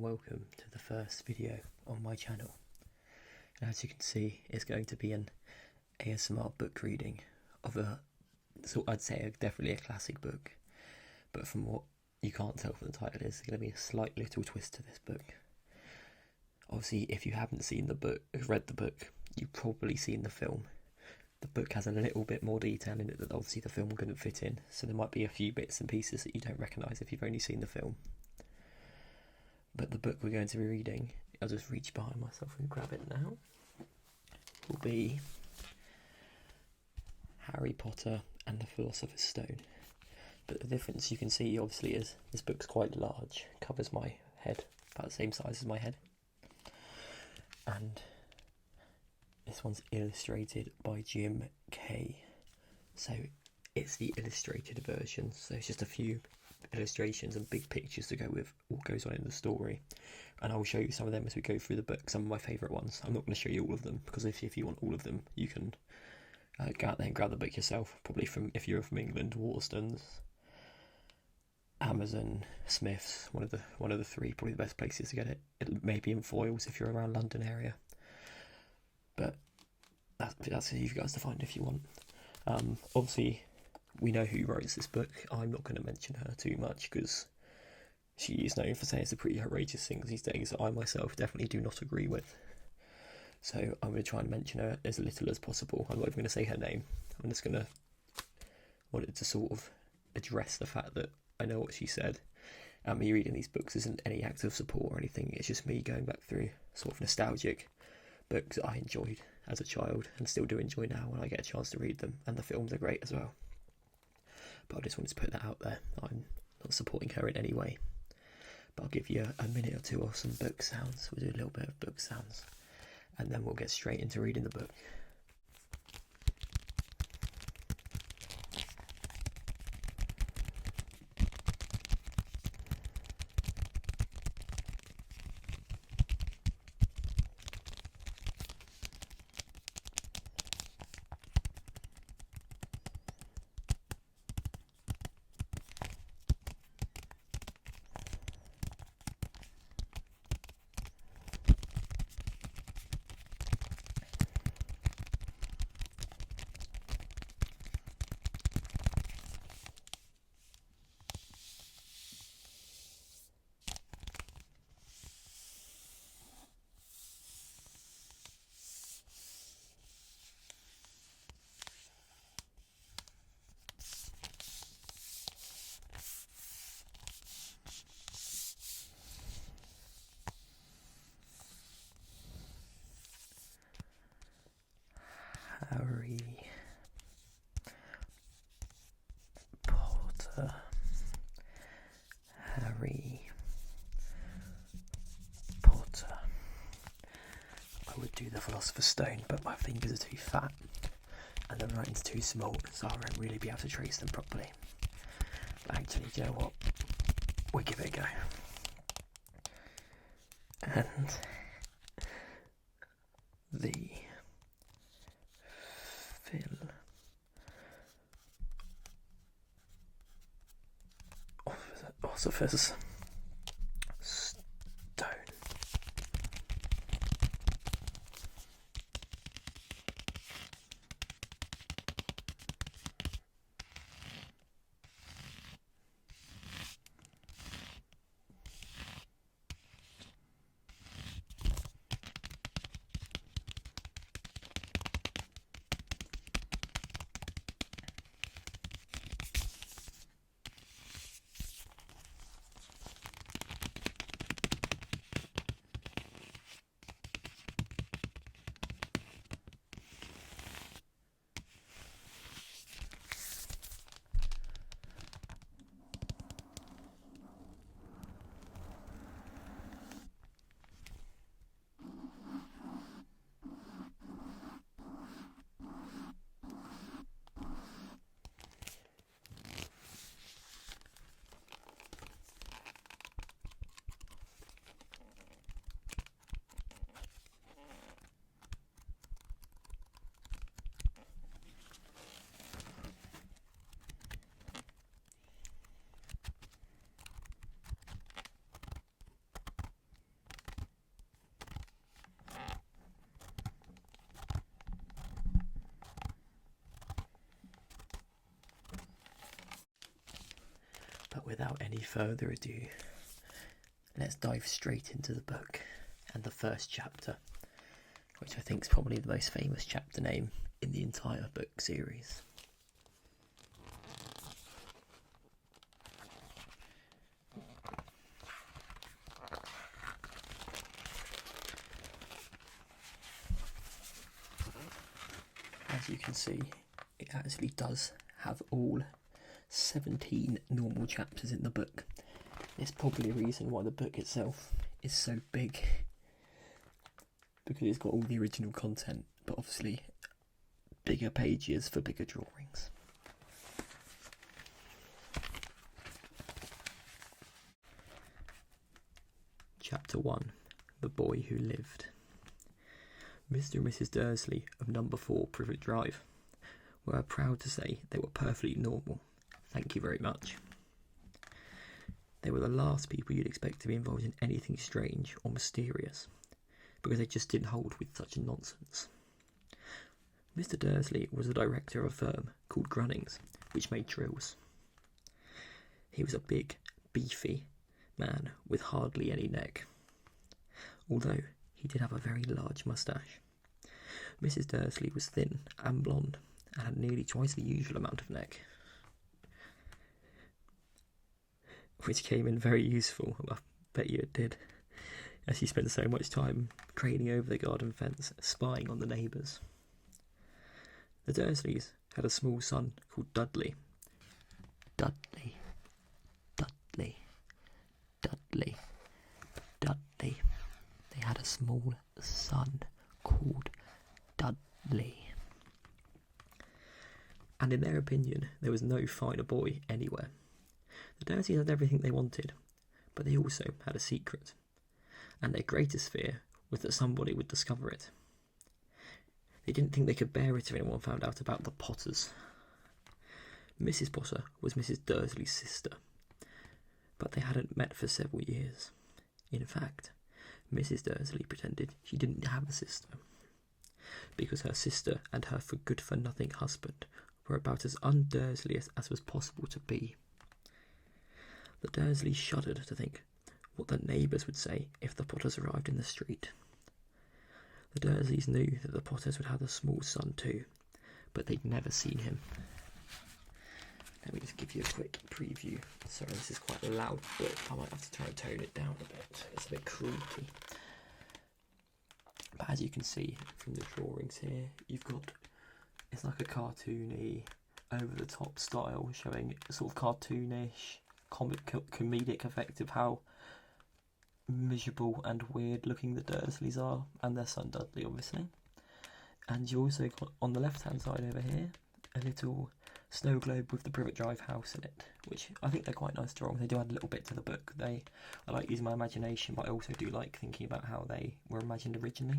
welcome to the first video on my channel. And as you can see, it's going to be an ASMR book reading of I'd say definitely a classic book, but from what you can't tell from the title, there's going to be a slight little twist to this book. Obviously, if you haven't read the book, you've probably seen the film. The book has a little bit more detail in it that obviously the film couldn't fit in, so there might be a few bits and pieces that you don't recognise if you've only seen the film. But the book we're going to be reading, I'll just reach behind myself and grab it now, will be Harry Potter and the Philosopher's Stone. But the difference you can see obviously is this book's quite large, covers my head, about the same size as my head. And this one's illustrated by Jim Kay. So it's the illustrated version, so it's just a few illustrations and big pictures to go with what goes on in the story. And I will show you some of them as we go through the book, some of my favourite ones. I'm not going to show you all of them, because if you want all of them, you can go out there and grab the book yourself. Probably if you're from England, Waterstones, Amazon, Smiths, one of the three, probably the best places to get it. It may be in Foyles if you're around London area. But that's for you guys to find if you want. Obviously, we know who writes this book. I'm not going to mention her too much because she is known for saying some pretty outrageous things these days that I myself definitely do not agree with. So I'm going to try and mention her as little as possible. I'm not even going to say her name. I'm just going to wanted to sort of address the fact that I know what she said. And me reading these books isn't any act of support or anything. It's just me going back through sort of nostalgic books that I enjoyed as a child and still do enjoy now when I get a chance to read them. And the films are great as well. But I just wanted to put that out there. I'm not supporting her in any way. But I'll give you a minute or two of some book sounds. We'll do a little bit of book sounds. And then we'll get straight into reading the book. Harry Potter. Harry Potter. I would do the Philosopher's Stone, but my fingers are too fat and the writing's too small, so I won't really be able to trace them properly. But actually, do you know what? We'll give it a go. And the Philosopher's Stone. without any further ado, let's dive straight into the book and the first chapter, which I think is probably the most famous chapter name in the entire book series. As you can see, it actually does have all 17 normal chapters in the book. It's probably a reason why the book itself is so big, because it's got all the original content, but obviously bigger pages for bigger drawings. Chapter 1. The Boy Who Lived. Mr. and Mrs. Dursley of number 4 Privet Drive were proud to say they were perfectly normal. Thank you very much. They were the last people you'd expect to be involved in anything strange or mysterious, because they just didn't hold with such nonsense. Mr. Dursley was the director of a firm called Grunnings, which made drills. He was a big, beefy man with hardly any neck, although he did have a very large moustache. Mrs. Dursley was thin and blonde and had nearly twice the usual amount of neck, which came in very useful, I bet you it did, as she spent so much time craning over the garden fence, spying on the neighbours. The Dursleys had a small son called Dudley. Dudley, Dudley, Dudley, Dudley. They had a small son called Dudley. And in their opinion, there was no finer boy anywhere. The Dursleys had everything they wanted, but they also had a secret, and their greatest fear was that somebody would discover it. They didn't think they could bear it if anyone found out about the Potters. Mrs. Potter was Mrs. Dursley's sister, but they hadn't met for several years. In fact, Mrs. Dursley pretended she didn't have a sister, because her sister and her good-for-nothing husband were about as un-Dursley as was possible to be. The Dursleys shuddered to think what the neighbours would say if the Potters arrived in the street. The Dursleys knew that the Potters would have a small son too, but they'd never seen him. Let me just give you a quick preview. Sorry, this is quite a loud book. I might have to try and tone it down a bit. It's a bit creaky. But as you can see from the drawings here, you've got, it's like a cartoony, over-the-top style, showing a sort of cartoonish, comedic effect of how miserable and weird looking the Dursleys are, and their son Dudley, obviously. And you also got, on the left-hand side over here, a little snow globe with the Privet Drive house in it, which I think they're quite nice drawings. They do add a little bit to the book. I like using my imagination, but I also do like thinking about how they were imagined originally.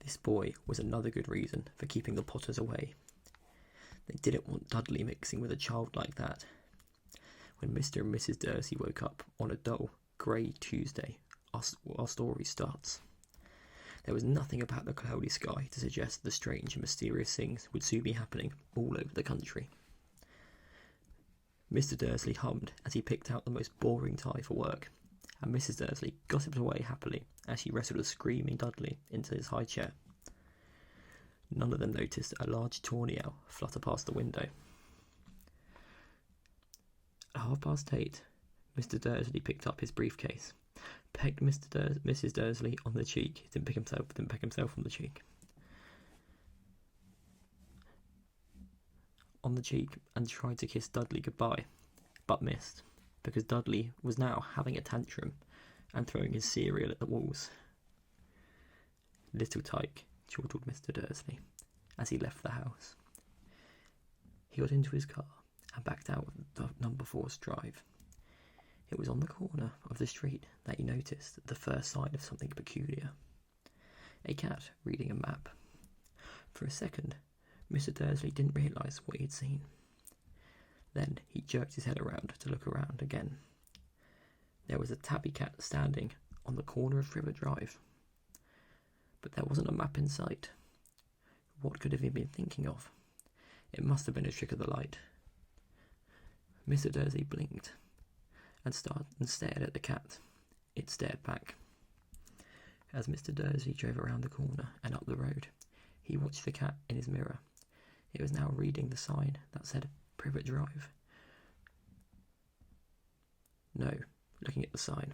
This boy was another good reason for keeping the Potters away. They didn't want Dudley mixing with a child like that. When Mr. and Mrs. Dursley woke up on a dull, grey Tuesday, our story starts. There was nothing about the cloudy sky to suggest the strange and mysterious things would soon be happening all over the country. Mr. Dursley hummed as he picked out the most boring tie for work, and Mrs. Dursley gossiped away happily as she wrestled a screaming Dudley into his high chair. None of them noticed a large tawny owl flutter past the window. At 8:30, Mr. Dursley picked up his briefcase, pecked Mrs. Dursley on the cheek. He didn't peck himself on the cheek. And tried to kiss Dudley goodbye, but missed, because Dudley was now having a tantrum and throwing his cereal at the walls. Little Tyke, chortled Mr. Dursley as he left the house. He got into his car and backed out the number 4's drive. It was on the corner of the street that he noticed the first sign of something peculiar. A cat reading a map. For a second, Mr. Dursley didn't realise what he had seen. Then he jerked his head around to look around again. There was a tabby cat standing on the corner of River Drive. But there wasn't a map in sight. What could have he been thinking of? It must have been a trick of the light. Mr. Dursley blinked and stared at the cat. It stared back. As Mr. Dursley drove around the corner and up the road, he watched the cat in his mirror. It was now reading the sign that said Privet Drive. No, looking at the sign.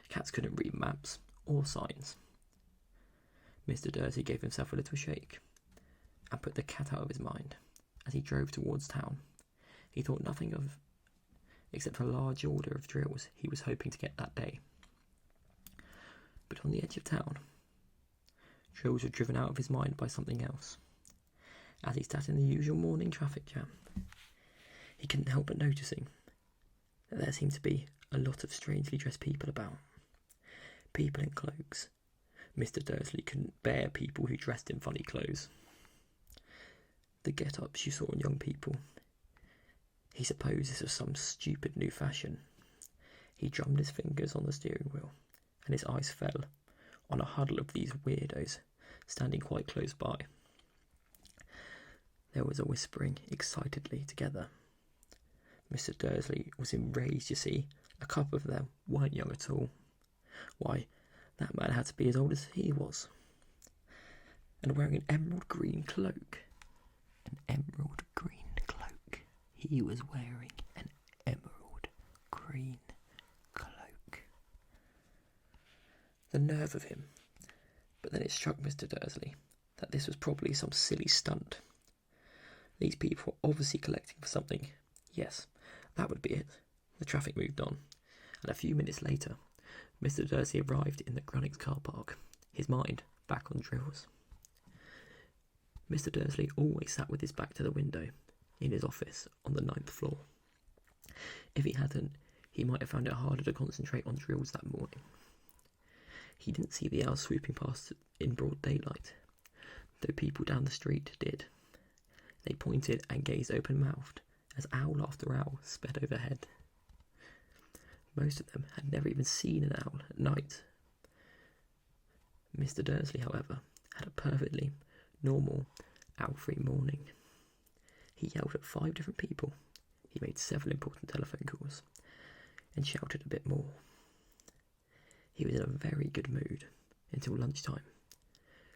Cats couldn't read maps or signs. Mr. Dursley gave himself a little shake and put the cat out of his mind. As he drove towards town, he thought nothing of except a large order of drills he was hoping to get that day. But on the edge of town, drills were driven out of his mind by something else. As he sat in the usual morning traffic jam, he couldn't help but noticing that there seemed to be a lot of strangely dressed people about. People in cloaks. Mr. Dursley couldn't bear people who dressed in funny clothes. The get-ups you saw in young people. He supposed this was some stupid new fashion. He drummed his fingers on the steering wheel, and his eyes fell on a huddle of these weirdos standing quite close by. There was a whispering excitedly together. Mr. Dursley was enraged, you see. A couple of them weren't young at all. Why, that man had to be as old as he was. And wearing an emerald green cloak. An emerald green cloak. He was wearing an emerald green cloak. The nerve of him. But then it struck Mr. Dursley that this was probably some silly stunt. These people were obviously collecting for something. Yes, that would be it. The traffic moved on, and a few minutes later, Mr. Dursley arrived in the Grunnick's car park, his mind back on drills. Mr. Dursley always sat with his back to the window, in his office on the 9th floor. If he hadn't, he might have found it harder to concentrate on drills that morning. He didn't see the owls swooping past in broad daylight, though people down the street did. They pointed and gazed open-mouthed as owl after owl sped overhead. Most of them had never even seen an owl at night. Mr. Dursley, however, had a perfectly normal owl-free morning. He yelled at 5 different people. He made several important telephone calls and shouted a bit more. He was in a very good mood until lunchtime,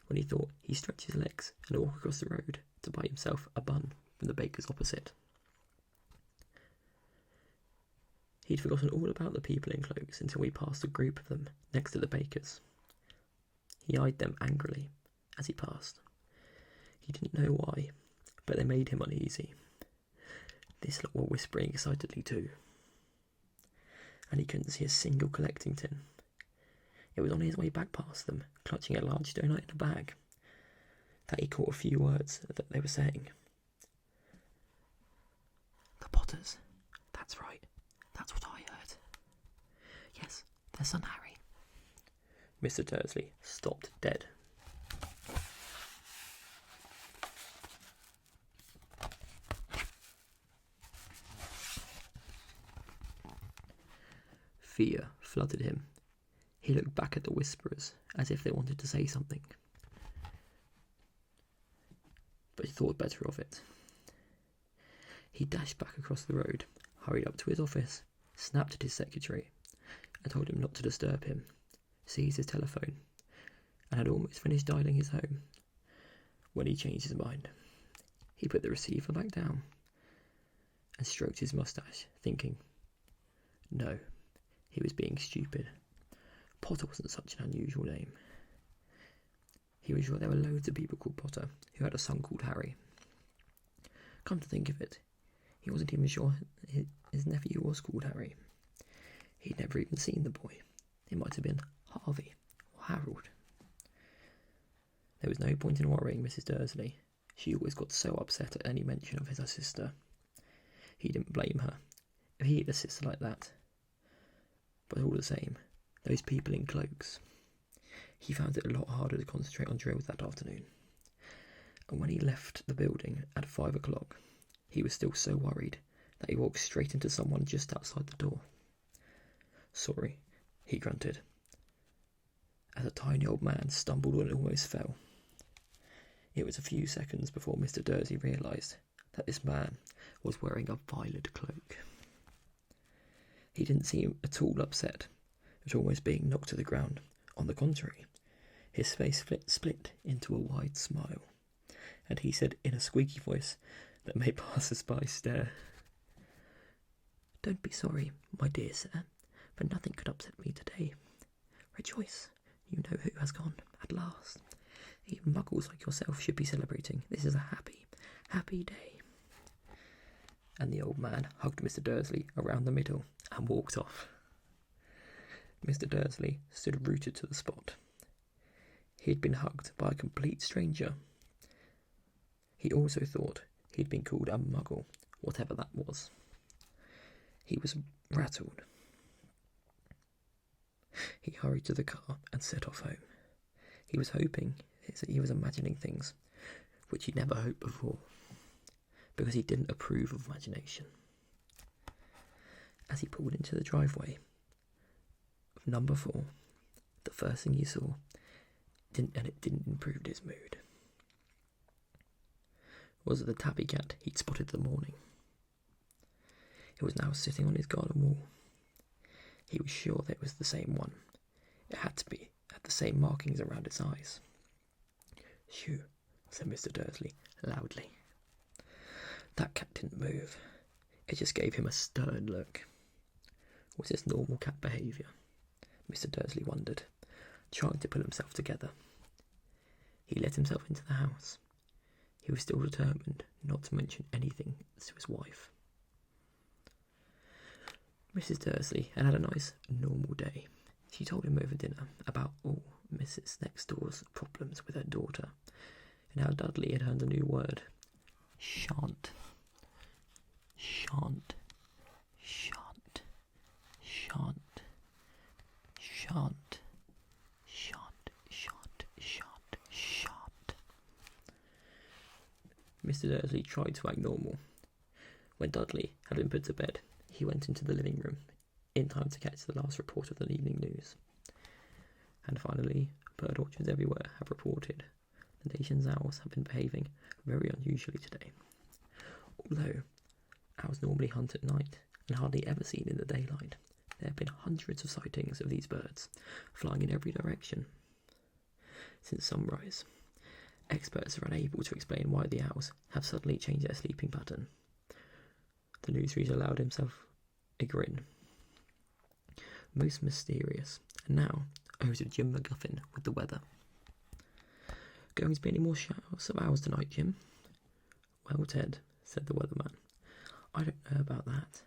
when he thought he'd stretch his legs and walk across the road to buy himself a bun from the baker's opposite. He'd forgotten all about the people in cloaks until he passed a group of them next to the baker's. He eyed them angrily as he passed. He didn't know why, but they made him uneasy. This lot were whispering excitedly too, and he couldn't see a single collecting tin. It was on his way back past them, clutching a large donut in a bag, that he caught a few words that they were saying. The Potters. That's right. That's what I heard. Yes, their son Harry. Mr. Dursley stopped dead. Fear flooded him. He looked back at the whisperers as if they wanted to say something, but he thought better of it. He dashed back across the road, hurried up to his office, snapped at his secretary, and told him not to disturb him, seized his telephone, and had almost finished dialing his home when he changed his mind. He put the receiver back down and stroked his moustache, thinking, no, he was being stupid. Potter wasn't such an unusual name. He was sure there were loads of people called Potter who had a son called Harry. Come to think of it, he wasn't even sure his nephew was called Harry. He'd never even seen the boy. It might have been Harvey or Harold. There was no point in worrying Mrs. Dursley. She always got so upset at any mention of her sister. He didn't blame her if he had a sister like that. But all the same, those people in cloaks. He found it a lot harder to concentrate on drills that afternoon. And when he left the building at 5 o'clock, he was still so worried that he walked straight into someone just outside the door. Sorry, he grunted, as a tiny old man stumbled and almost fell. It was a few seconds before Mr. Dursley realised that this man was wearing a violet cloak. He didn't seem at all upset at almost being knocked to the ground. On the contrary, his face split into a wide smile, and he said in a squeaky voice that made passers-by stare, "Don't be sorry, my dear sir, for nothing could upset me today. Rejoice, you know who has gone at last. Even muggles like yourself should be celebrating. This is a happy, happy day." And the old man hugged Mr. Dursley around the middle and walked off. Mr. Dursley stood rooted to the spot. He had been hugged by a complete stranger. He also thought he'd been called a muggle, whatever that was. He was rattled. He hurried to the car and set off home. He was hoping that he was imagining things which he'd never hoped before, because he didn't approve of imagination. As he pulled into the driveway of number 4, the first thing he saw, it didn't improve his mood, was the tabby cat he'd spotted the morning. It was now sitting on his garden wall. He was sure that it was the same one. It had to be, had the same markings around its eyes. "Shoo," said Mr. Dursley loudly. That cat didn't move. It just gave him a stern look. Was this normal cat behaviour? Mr. Dursley wondered, trying to pull himself together. He let himself into the house. He was still determined not to mention anything to his wife. Mrs. Dursley had a nice, normal day. She told him over dinner about all Mrs. Next Door's problems with her daughter, and how Dudley had learned a new word. Shan't. Shan't. Shan't. Shan't. Shan't. Shan't. Shan't. Shan't. Shan't. Mr. Dursley tried to act normal. When Dudley had been put to bed, he went into the living room, in time to catch the last report of the evening news. And finally, bird orchards everywhere have reported the nation's owls have been behaving very unusually today. Although owls normally hunt at night and hardly ever seen in the daylight, there have been hundreds of sightings of these birds, flying in every direction since sunrise. Experts are unable to explain why the owls have suddenly changed their sleeping pattern. The newsreader allowed himself a grin. Most mysterious. And now, over to Jim McGuffin with the weather. "Going to be any more showers of owls tonight, Jim?" "Well, Ted," said the weatherman, "I don't know about that.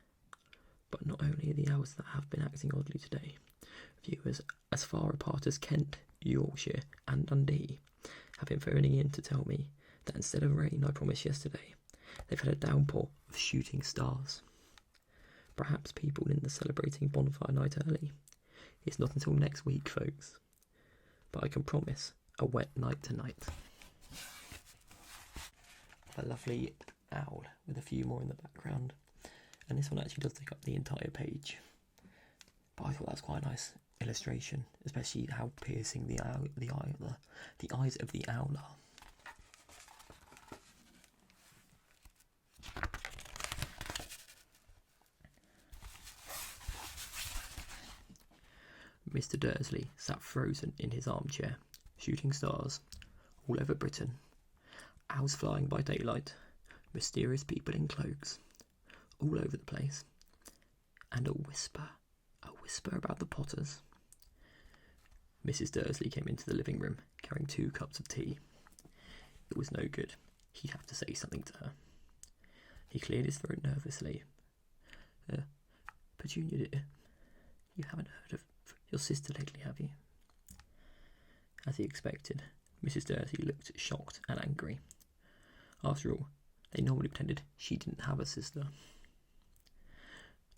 But not only are the owls that have been acting oddly today, viewers as far apart as Kent, Yorkshire and Dundee have been phoning in to tell me that instead of rain I promised yesterday, they've had a downpour of shooting stars. Perhaps people in the celebrating bonfire night early. It's not until next week, folks. But I can promise a wet night tonight." A lovely owl with a few more in the background. And this one actually does take up the entire page. But I thought that was quite a nice illustration, especially how piercing the eyes of the owl are. Mr. Dursley sat frozen in his armchair. Shooting stars all over Britain, owls flying by daylight, mysterious people in cloaks all over the place, and a whisper about the Potters. Mrs. Dursley came into the living room carrying 2 cups of tea. It was no good. He'd have to say something to her. He cleared his throat nervously. "Petunia, dear, you haven't heard of your sister lately, have you?" As he expected, Mrs. Dursley looked shocked and angry. After all, they normally pretended she didn't have a sister.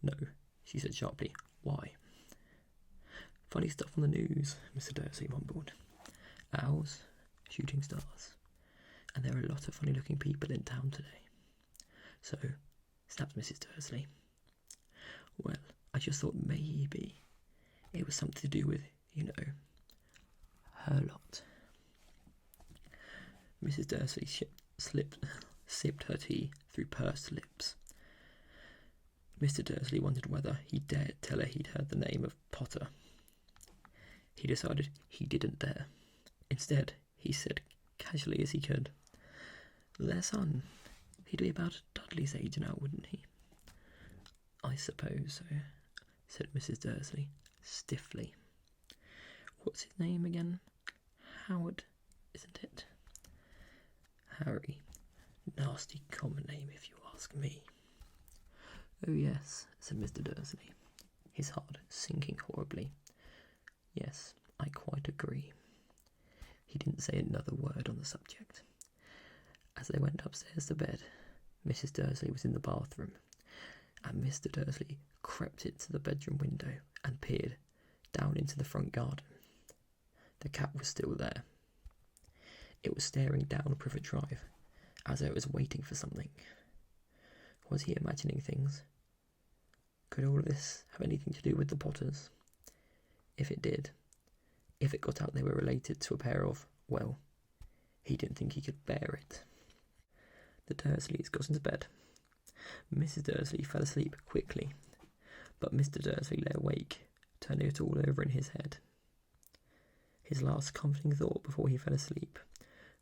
"No," she said sharply. "Why?" "Funny stuff on the news," Mr. Dursley mumbled. "Owls, shooting stars, and there are a lot of funny-looking people in town today." "So," snapped Mrs. Dursley. "Well, I just thought maybe it was something to do with, her lot." Mrs. Dursley sipped her tea through pursed lips. Mr. Dursley wondered whether he dared tell her he'd heard the name of Potter. He decided he didn't dare. Instead, he said casually as he could, "Their son. He'd be about Dudley's age now, wouldn't he?" "I suppose so," said Mrs. Dursley, stiffly. "What's his name again? Howard, isn't it?" "Harry. Nasty common name, if you ask me." "Oh, yes," said Mr. Dursley, his heart sinking horribly. "Yes, I quite agree." He didn't say another word on the subject. As they went upstairs to bed, Mrs. Dursley was in the bathroom, and Mr. Dursley crept into the bedroom window and peered down into the front garden. The cat was still there. It was staring down Privet Drive, as though it was waiting for something. Was he imagining things? Could all of this have anything to do with the Potters? If it did, if it got out they were related to a pair of, well, he didn't think he could bear it. The Dursleys got into bed. Mrs. Dursley fell asleep quickly, but Mr. Dursley lay awake, turning it all over in his head. His last comforting thought before he fell asleep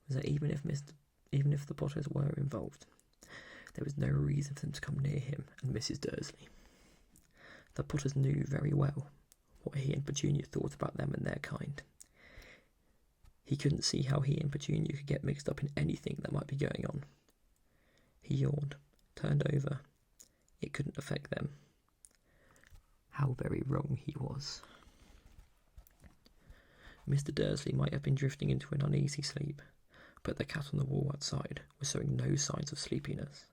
was that even if the Potters were involved, there was no reason for them to come near him and Mrs. Dursley. The Potters knew very well what he and Petunia thought about them and their kind. He couldn't see how he and Petunia could get mixed up in anything that might be going on. He yawned, turned over. It couldn't affect them. How very wrong he was. Mr. Dursley might have been drifting into an uneasy sleep, but the cat on the wall outside was showing no signs of sleepiness.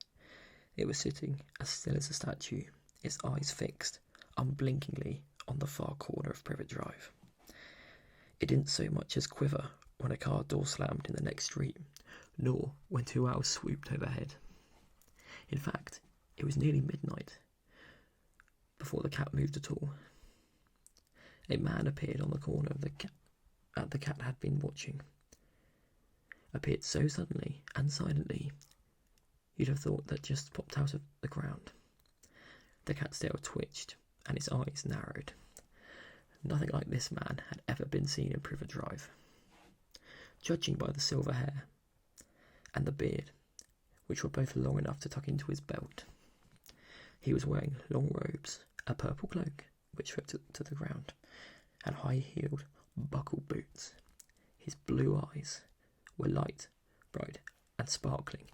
It was sitting as still as a statue, its eyes fixed, unblinkingly, on the far corner of Privet Drive. It didn't so much as quiver when a car door slammed in the next street, nor when 2 owls swooped overhead. In fact, it was nearly midnight before the cat moved at all. A man appeared on the corner of the cat had been watching. Appeared so suddenly and silently, you'd have thought that just popped out of the ground. The cat's tail twitched, and its eyes narrowed. Nothing like this man had ever been seen in Privet Drive. Judging by the silver hair and the beard, which were both long enough to tuck into his belt, he was wearing long robes, a purple cloak, which fell to the ground, and high-heeled, buckled boots. His blue eyes were light, bright, and sparkling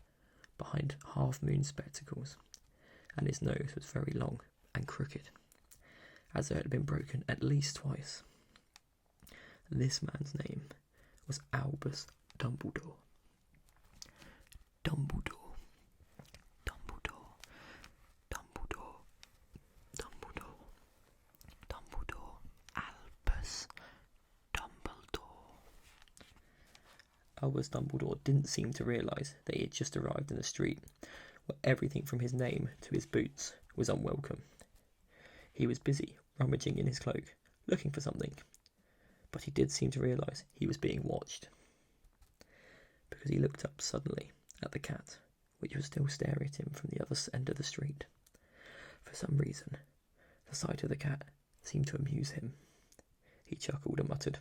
behind half-moon spectacles, and his nose was very long and crooked, as though it had been broken at least twice. This man's name was Albus Dumbledore. Dumbledore. Dumbledore. Dumbledore. Dumbledore. Dumbledore. Albus Dumbledore. Albus Dumbledore didn't seem to realise that he had just arrived in the street where everything from his name to his boots was unwelcome. He was busy rummaging in his cloak, looking for something, but he did seem to realise he was being watched, because he looked up suddenly at the cat, which was still staring at him from the other end of the street. For some reason, the sight of the cat seemed to amuse him. He chuckled and muttered,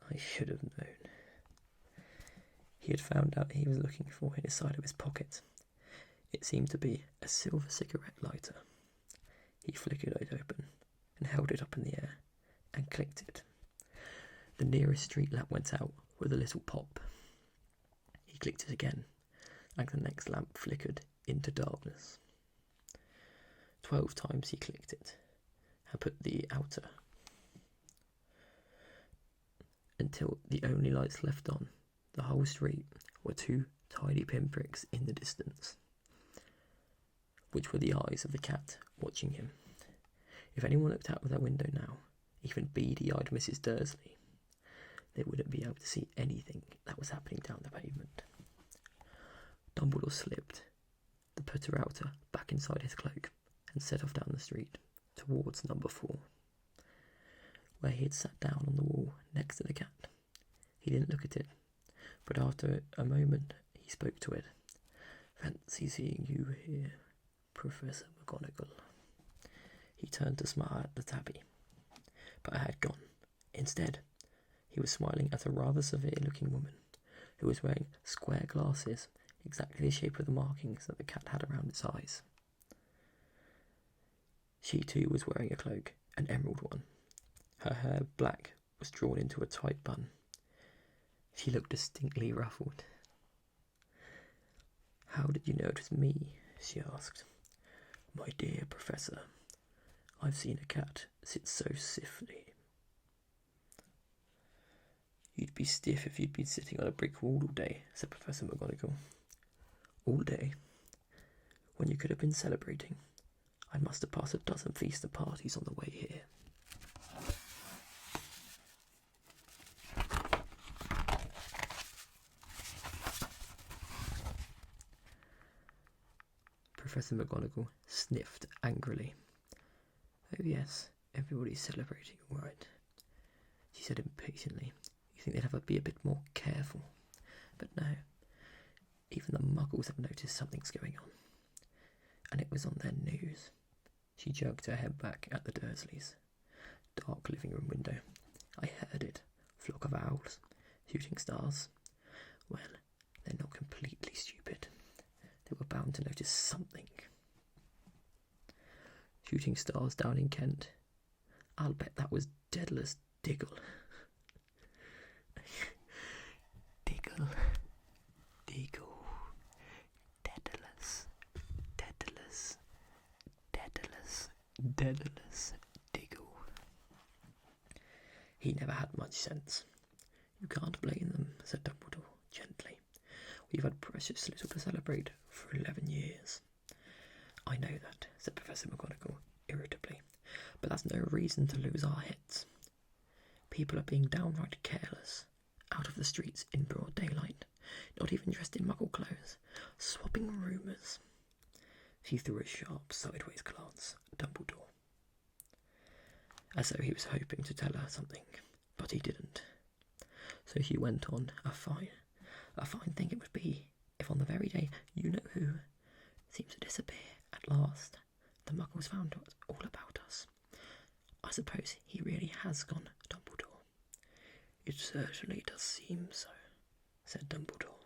"I should have known." He had found out he was looking for in the side of his pocket. It seemed to be a silver cigarette lighter. He flickered it open and held it up in the air and clicked it. The nearest street lamp went out with a little pop. He clicked it again, and the next lamp flickered into darkness. 12 times he clicked it and put the outer, until the only lights left on the whole street were 2 tiny pinpricks in the distance, which were the eyes of the cat watching him. If anyone looked out of their window now, even beady-eyed Mrs. Dursley, they wouldn't be able to see anything that was happening down the pavement. Dumbledore slipped the putter outer back inside his cloak and set off down the street towards number 4, where he had sat down on the wall next to the cat. He didn't look at it, but after a moment he spoke to it, Fancy seeing you here, Professor McGonagall. He turned to smile at the tabby, but I had gone. Instead, he was smiling at a rather severe-looking woman who was wearing square glasses, exactly the shape of the markings that the cat had around its eyes. She too was wearing a cloak, an emerald one. Her hair, black, was drawn into a tight bun. She looked distinctly ruffled. "How did you know it was me?" she asked. "My dear Professor, I've seen a cat sit so stiffly." "You'd be stiff if you'd been sitting on a brick wall all day," said Professor McGonagall. "All day? When you could have been celebrating. I must have passed a dozen feasts and parties on the way here." Professor McGonagall sniffed angrily. "Oh yes, everybody's celebrating, all right," she said impatiently. "You think they'd have to be a bit more careful. But no, even the muggles have noticed something's going on. And it was on their news." She jerked her head back at the Dursleys' dark living room window. "I heard it. Flock of owls. Shooting stars. Well, they're not completely stupid. They were bound to notice something." "Shooting stars down in Kent. I'll bet that was Daedalus Diggle." Diggle. Diggle. Daedalus. Daedalus. Daedalus. Daedalus Diggle. "He never had much sense." "You can't blame them," said Dumbledore gently. "We've had precious little to celebrate for 11 years. "I know that," said Professor McGonagall irritably, "but that's no reason to lose our heads. People are being downright careless, out of the streets in broad daylight, not even dressed in muggle clothes, swapping rumours." She threw a sharp sideways glance at Dumbledore, as though he was hoping to tell her something, but he didn't. So she went on, a fine thing it would be if on the very day you-know-who seems to disappear at last, the muggles found out all about us. I suppose he really has gone, Dumbledore." "It certainly does seem so," said Dumbledore.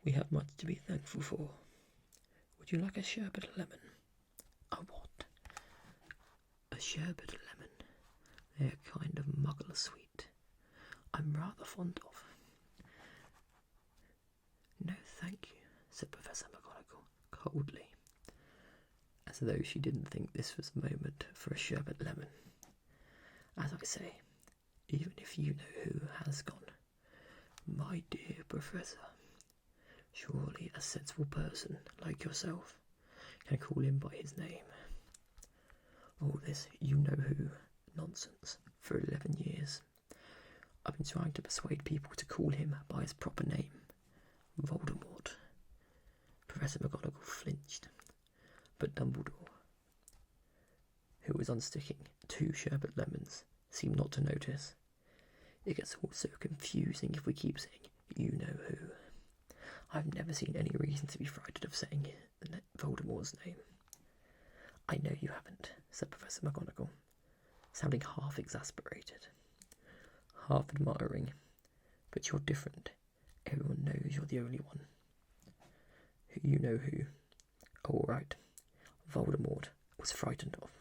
"We have much to be thankful for. Would you like a sherbet lemon?" "A what?" "A sherbet lemon. They're a kind of muggle sweet I'm rather fond of." "No, thank you," said Professor McGonagall coldly, as though she didn't think this was the moment for a sherbet lemon. "As I say, even if you-know-who has gone, my dear Professor, surely a sensible person like yourself can call him by his name. All this you-know-who nonsense for 11 years. I've been trying to persuade people to call him by his proper name, Voldemort." Professor McGonagall flinched, but Dumbledore, who was unsticking 2 sherbet lemons, seemed not to notice. "It gets all so confusing if we keep saying you-know-who. I've never seen any reason to be frightened of saying Voldemort's name." "I know you haven't," said Professor McGonagall, sounding half exasperated, half admiring. "But you're different. Everyone knows you're the only one. You-know-who. All right. Voldemort was frightened of."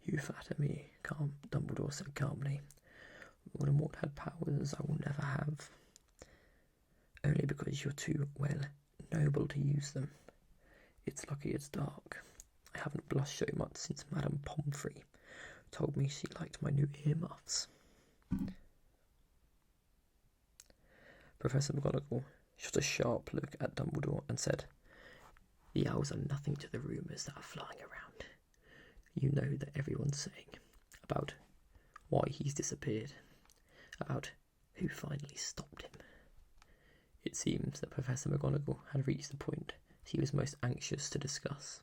"You flatter me," Dumbledore said calmly. "Voldemort had powers I will never have. Only because you're too, well, noble to use them. It's lucky it's dark. I haven't blushed so much since Madame Pomfrey told me she liked my new earmuffs." Professor McGonagall shot a sharp look at Dumbledore and said, "The owls are nothing to the rumours that are flying around. You know that everyone's saying about why he's disappeared, about who finally stopped him." It seems that Professor McGonagall had reached the point she was most anxious to discuss.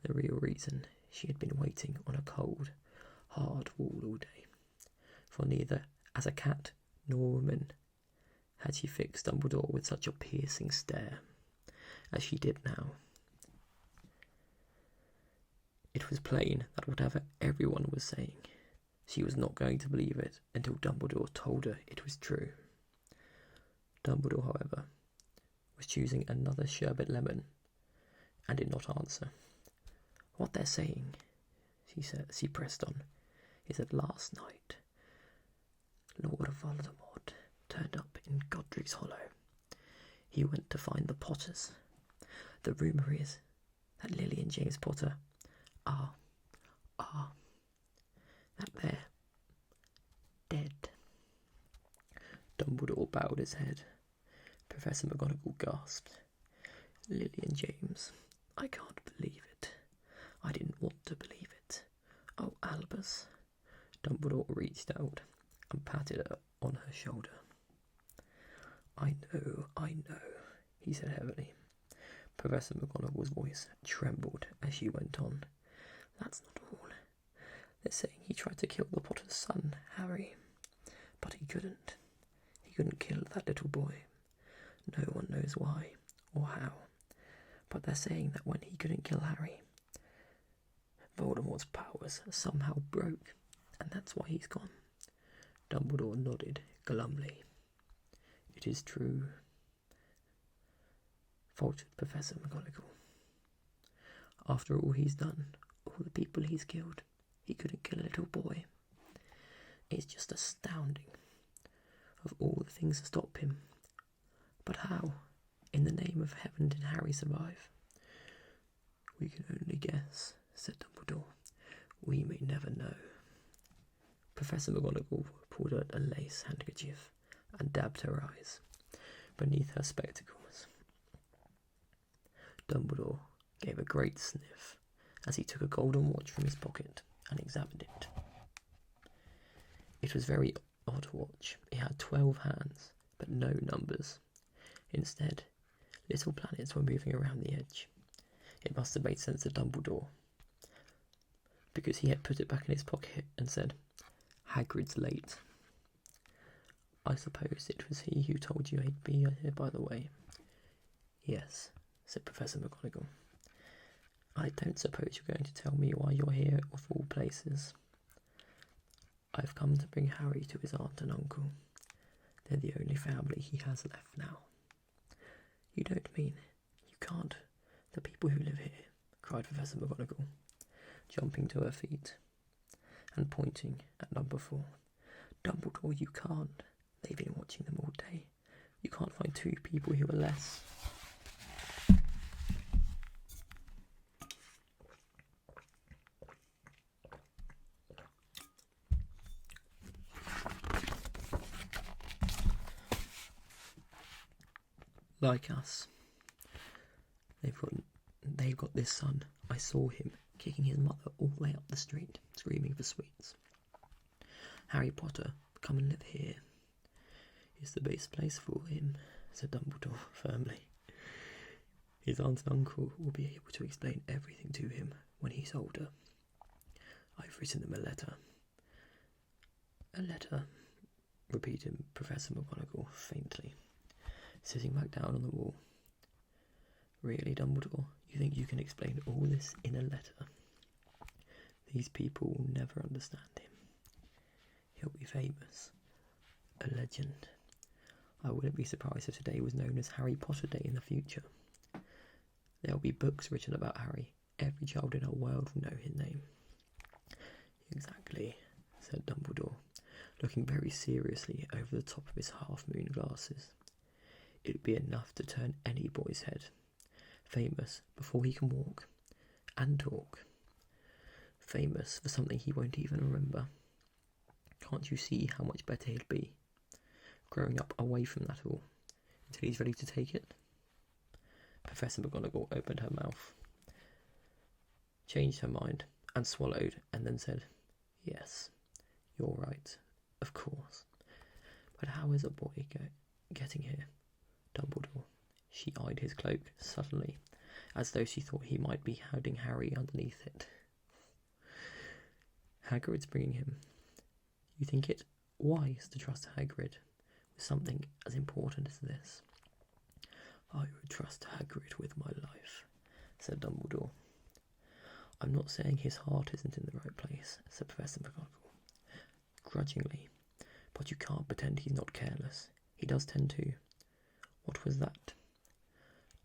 The real reason she had been waiting on a cold, hard wall all day, for neither as a cat nor woman had she fixed Dumbledore with such a piercing stare as she did now. It was plain that whatever everyone was saying, she was not going to believe it until Dumbledore told her it was true. Dumbledore, however, was choosing another sherbet lemon and did not answer. What they're saying, she pressed on, is that last night Lord Voldemort turned up in Godric's Hollow. He went to find the Potters. The rumour is that Lily and James Potter are that they're dead. Dumbledore bowed his head. Professor McGonagall gasped. Lily and James, I can't believe it. I didn't want to believe it. Oh, Albus. Dumbledore reached out and patted her on her shoulder. I know, he said heavily. Professor McGonagall's voice trembled as she went on. That's not all. They're saying he tried to kill the Potter's son, Harry. But he couldn't. He couldn't kill that little boy. No one knows why or how. But they're saying that when he couldn't kill Harry, Voldemort's powers somehow broke, and that's why he's gone. Dumbledore nodded glumly. It is true, faltered Professor McGonagall. After all he's done, all the people he's killed, he couldn't kill a little boy. It's just astounding. Of all the things to stop him. But how, in the name of heaven, did Harry survive? We can only guess, said Dumbledore. We may never know. Professor McGonagall pulled out a lace handkerchief and dabbed her eyes beneath her spectacles. Dumbledore gave a great sniff as he took a golden watch from his pocket and examined it. It was a very odd watch. It had 12 hands, but no numbers. Instead, little planets were moving around the edge. It must have made sense to Dumbledore, because he had put it back in his pocket and said, Hagrid's late. I suppose it was he who told you he'd be here, by the way. Yes, said Professor McGonagall. I don't suppose you're going to tell me why you're here of all places. I've come to bring Harry to his aunt and uncle. They're the only family he has left now. You don't mean you can't? The people who live here, cried Professor McGonagall, jumping to her feet and pointing at number 4. Dumbledore, you can't. They've been watching them all day. You can't find 2 people who are less. Like us. They've got this son. I saw him kicking his mother all the way up the street, screaming for sweets. Harry Potter, come and live here. It's the best place for him, said Dumbledore firmly. His aunt and uncle will be able to explain everything to him when he's older. I've written them a letter. A letter, repeated Professor McGonagall faintly, sitting back down on the wall. Really, Dumbledore, you think you can explain all this in a letter? These people will never understand him. He'll be famous, a legend. I wouldn't be surprised if today was known as Harry Potter Day in the future. There'll be books written about Harry. Every child in our world will know his name. Exactly, said Dumbledore, looking very seriously over the top of his half-moon glasses. It'd be enough to turn any boy's head. Famous before he can walk and talk. Famous for something he won't even remember. Can't you see how much better he'd be growing up away from that all until he's ready to take it? Professor McGonagall opened her mouth, changed her mind and swallowed, and then said, Yes, you're right, of course. But how is a boy getting here? Dumbledore. She eyed his cloak suddenly, as though she thought he might be hiding Harry underneath it. Hagrid's bringing him. You think it wise to trust Hagrid with something as important as this. I would trust Hagrid with my life, said Dumbledore. I'm not saying his heart isn't in the right place, said Professor McGonagall, grudgingly, but you can't pretend he's not careless. He does tend to. What was that?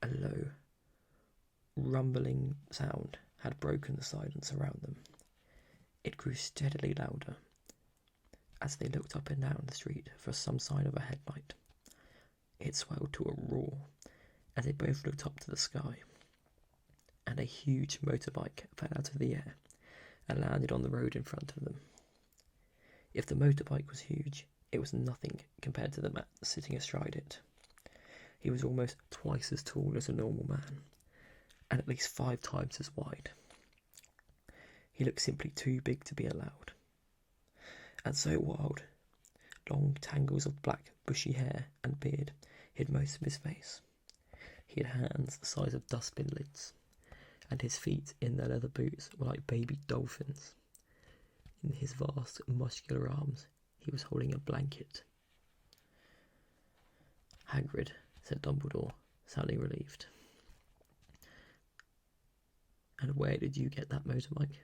A low, rumbling sound had broken the silence around them. It grew steadily louder as they looked up and down the street for some sign of a headlight. It swelled to a roar as they both looked up to the sky, and a huge motorbike fell out of the air and landed on the road in front of them. If the motorbike was huge, it was nothing compared to the man sitting astride it. He was almost twice as tall as a normal man, and at least 5 times as wide. He looked simply too big to be allowed, and so wild, long tangles of black, bushy hair and beard hid most of his face. He had hands the size of dustbin lids, and his feet in their leather boots were like baby dolphins. In his vast, muscular arms, he was holding a blanket. Hagrid, said Dumbledore, sounding relieved. And where did you get that motorbike?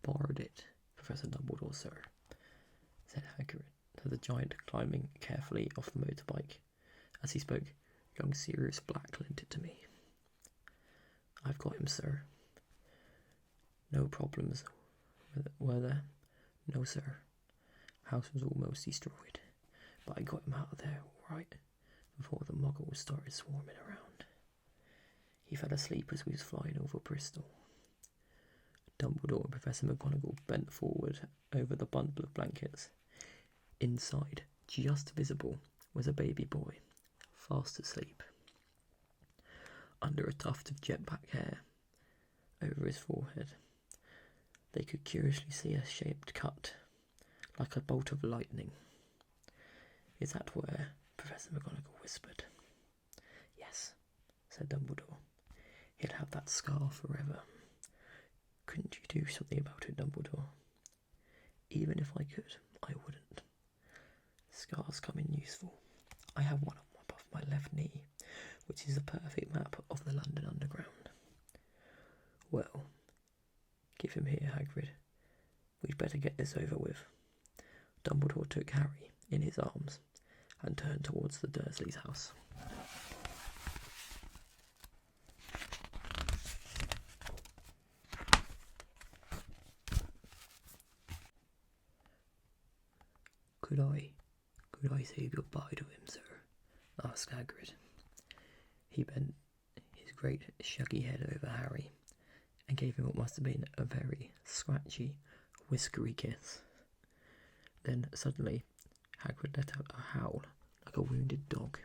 Borrowed it, Professor Dumbledore, sir, said Hagrid, to the giant climbing carefully off the motorbike. As he spoke, young Sirius Black lent it to me. I've got him, sir. No problems, were there? No, sir. House was almost destroyed, but I got him out of there all right before the muggles started swarming around. He fell asleep as we was flying over Bristol. Dumbledore and Professor McGonagall bent forward over the bundle of blankets. Inside, just visible, was a baby boy, fast asleep. Under a tuft of jet black hair over his forehead, they could curiously see a shaped cut, like a bolt of lightning. Is that where? Professor McGonagall whispered. Yes, said Dumbledore. He'll have that scar forever. Couldn't you do something about it, Dumbledore? Even if I could, I wouldn't. Scars come in useful. I have one above my left knee, which is a perfect map of the London Underground. Well, give him here, Hagrid. We'd better get this over with. Dumbledore took Harry in his arms and turned towards the Dursleys' house. Could I say goodbye to him, sir? Asked Hagrid. He bent his great shaggy head over Harry and gave him what must have been a very scratchy, whiskery kiss. Then suddenly Hagrid let out a howl like a wounded dog.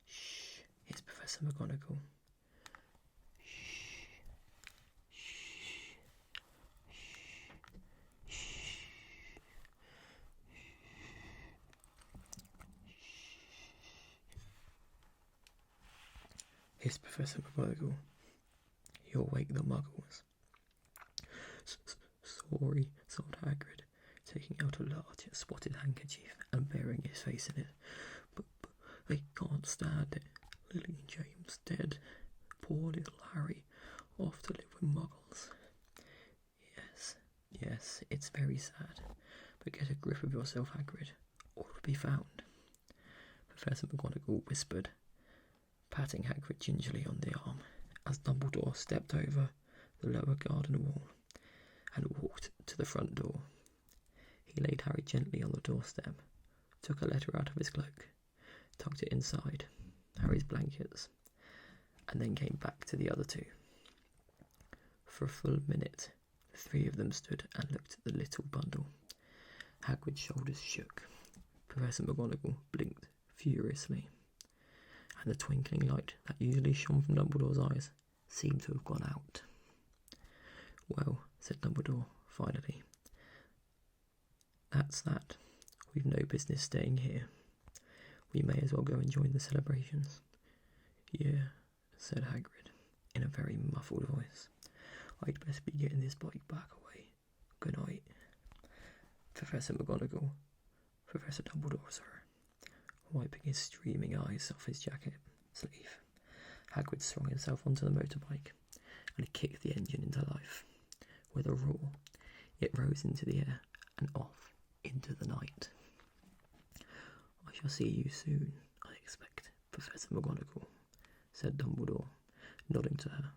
Shh, hissed Professor McGonagall. Shh, shh, shh, shh. Hissed Professor McGonagall. You'll wake the muggles. Sorry, sobbed Hagrid, taking out a large spotted handkerchief and burying his face in it. But they can't stand it. Lily and James dead. Poor little Harry, off to live with muggles. Yes, it's very sad. But get a grip of yourself, Hagrid, or it'll be found. Professor McGonagall whispered, patting Hagrid gingerly on the arm as Dumbledore stepped over the lower garden wall and walked to the front door. He laid Harry gently on the doorstep, took a letter out of his cloak, tucked it inside Harry's blankets, and then came back to the other two. For a full minute, the three of them stood and looked at the little bundle. Hagrid's shoulders shook. Professor McGonagall blinked furiously, and the twinkling light that usually shone from Dumbledore's eyes seemed to have gone out. Well, said Dumbledore, finally. That's that. We've no business staying here. We may as well go and join the celebrations. Yeah, said Hagrid, in a very muffled voice. I'd best be getting this bike back away. Good night. Professor McGonagall. Professor Dumbledore, sir. Wiping his streaming eyes off his jacket sleeve, Hagrid swung himself onto the motorbike and kicked the engine into life. With a roar, it rose into the air and off into the night. "I shall see you soon, I expect, Professor McGonagall," said Dumbledore, nodding to her.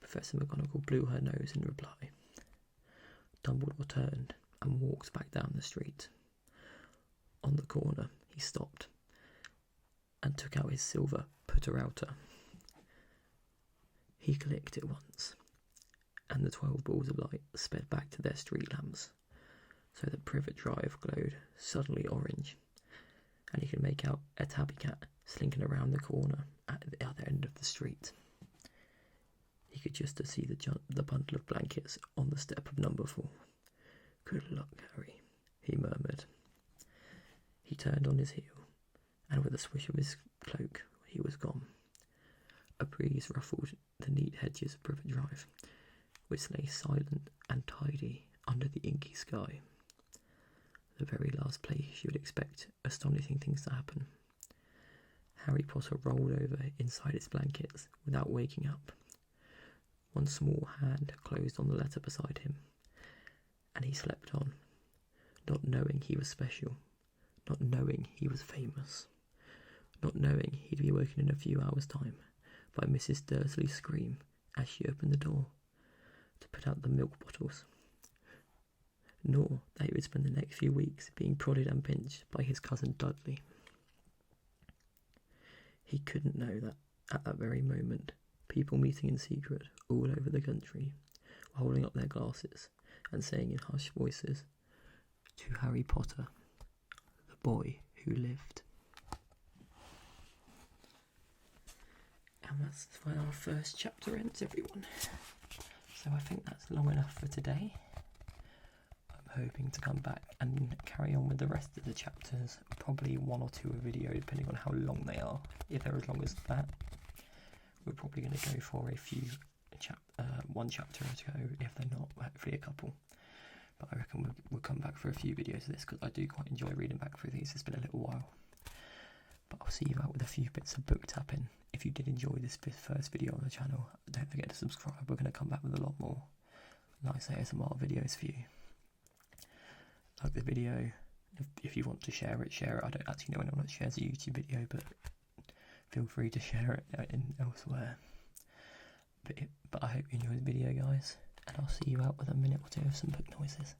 Professor McGonagall blew her nose in reply. Dumbledore turned and walked back down the street. On the corner, he stopped and took out his silver putter-outer. He clicked it once, and the 12 balls of light sped back to their street lamps, so that Privet Drive glowed suddenly orange, and he could make out a tabby cat slinking around the corner at the other end of the street. He could just see the bundle of blankets on the step of number 4. "Good luck, Harry," he murmured. He turned on his heel, and with a swish of his cloak, he was gone. A breeze ruffled the neat hedges of Privet Drive, which lay silent and tidy under the inky sky. The very last place you would expect astonishing things to happen. Harry Potter rolled over inside his blankets without waking up. One small hand closed on the letter beside him, and he slept on, not knowing he was special, not knowing he was famous, not knowing he'd be woken in a few hours' time by Mrs. Dursley's scream as she opened the door to put out the milk bottles, nor that he would spend the next few weeks being prodded and pinched by his cousin Dudley. He couldn't know that at that very moment, people meeting in secret all over the country were holding up their glasses and saying in hushed voices, "To Harry Potter, the boy who lived." And that's where our first chapter ends, everyone. So I think that's long enough for today. I'm hoping to come back and carry on with the rest of the chapters, probably 1 or 2 a video, depending on how long they are. If they're as long as that, we're probably going to go for a few, one chapter to go. If they're not, hopefully a couple. But I reckon we'll come back for a few videos of this, because I do quite enjoy reading back through these. It's been a little while. But I'll see you out with a few bits of book tapping. If you did enjoy this first video on the channel, don't forget to subscribe. We're going to come back with a lot more nice ASMR videos for you. Like the video. If you want to share it, share it. I don't actually know anyone that shares a YouTube video, but feel free to share it elsewhere. But I hope you enjoyed the video, guys, and I'll see you out with a minute or 2 of some book noises.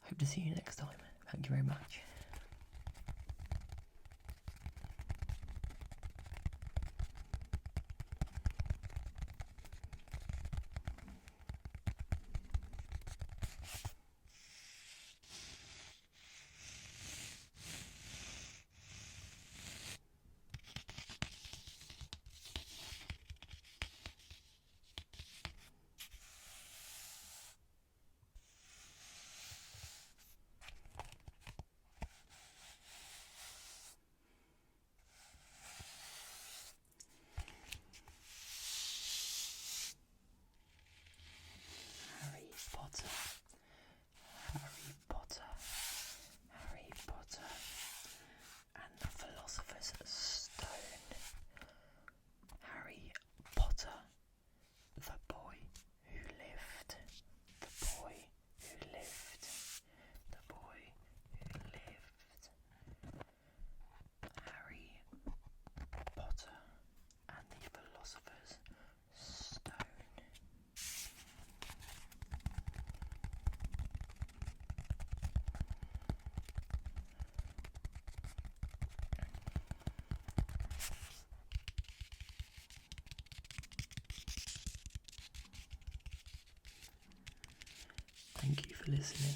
Hope to see you next time. Thank you very much. Harry Potter, Harry Potter, and the Philosopher's Stone. Harry Potter, the boy who lived, the boy who lived, the boy who lived. Harry Potter and the Philosopher's Stone. Thank you for listening.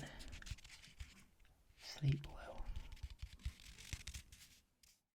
Sleep well.